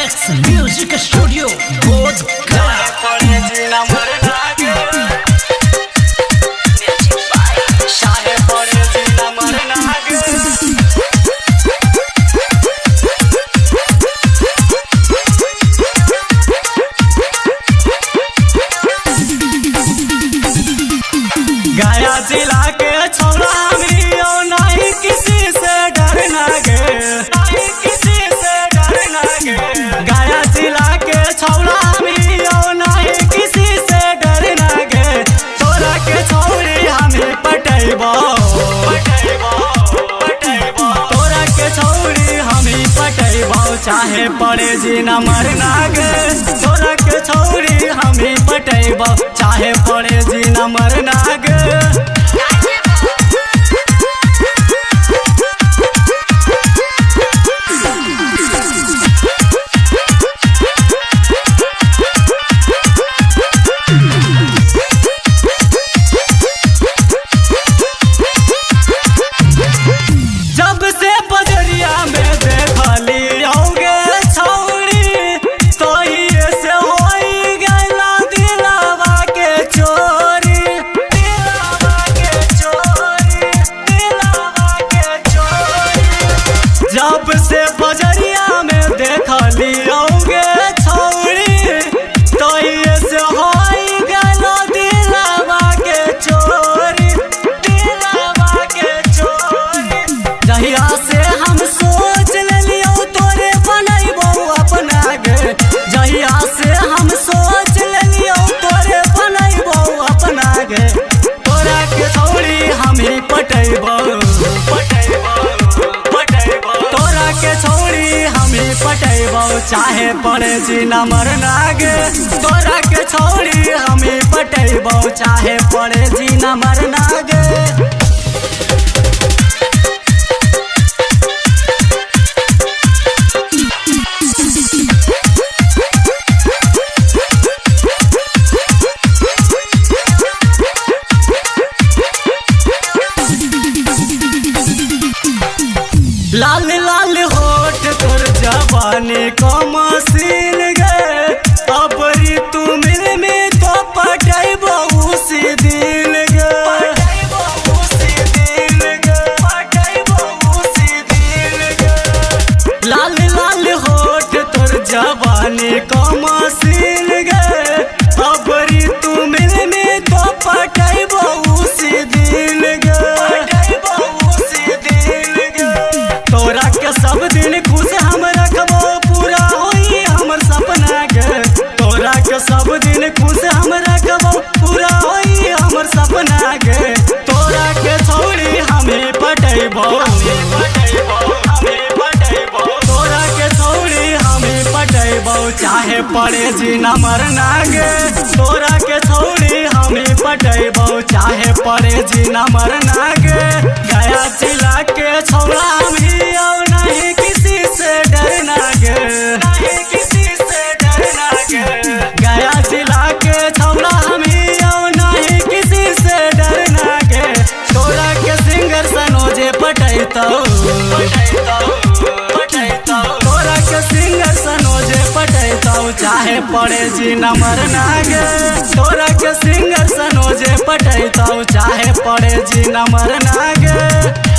X music studio बोध गया जिला के छोरा नहीं किसी से डरना गे, नहीं किसी से डरना गे। गया जिला के छोरा नहीं किसी से डरना गे। तोरा के छोरी हमें पटेबो तोरा के छोरी हमें पटेबो चाहे पड़े जी न मरना गे। तोरा के छोरी हमें पटेबो चाहे पड़े जी न मरना गे। जब से बजरिया में देखली होगे छौरी तो ये से होई गइला दिलवा के चोरी, दिलवा के चोरी, दिलवा के चोरी। जब से बजरिया में देखली होगे छौरी तो ये से होई गइला दिलवा के चोरी, दिलवा के चोरी। जहिया से हम सोच लियो तोरे बनैबो अपना गे, जहिया से हम सोच लियो तोरे बनैबो अपना गे। तोरा के छोरी हमें पटेबो तोरा के छोरी हमें पटेबो चाहे पड़े जी न मरना गे। तोरा के छोरी हमें पटेबो चाहे पड़े जी न मरना गे। लाल लाल होठ तोर जवानी को मसीन गे। अबरी तू मिल में तो पटेबो उसी दिल गे, पटेबो उसी दिल गे, पटेबो उसी दिल गे। लाल लाल होठ तोर जवानी को मसीन गे। अबरी तू मिल में तो पटेबो उसी दिल गे, पटेबो उसी दिल गे। तोरा के सब दिन खुश हम रखबो पूरा होई हमर सपना गे। तोरा के सब दिन खुश हम रखबो पूरा होई हमर सपना गे। तोरा के छोरी हमें पटेबो तोरा के छोरी हमें पटेबो चाहे पड़े जी न मरना गे। तोरा के छोरी हमें पटेबो चाहे पड़े जी न मरना गे। गया जिला के छोरा नहीं किसी से डरना गे, नहीं किसी से डरना गे। गया जिला के छोरा नहीं किसी से डरना गे। तोरा के सिंगर सनोजे पटेतो तोरा के सिंगर सनोजे पटेतो चाहे पड़े जी न मरना गे। तोरा के सिंगर सनोजे पटेतो चाहे पड़े जी न मरना गे।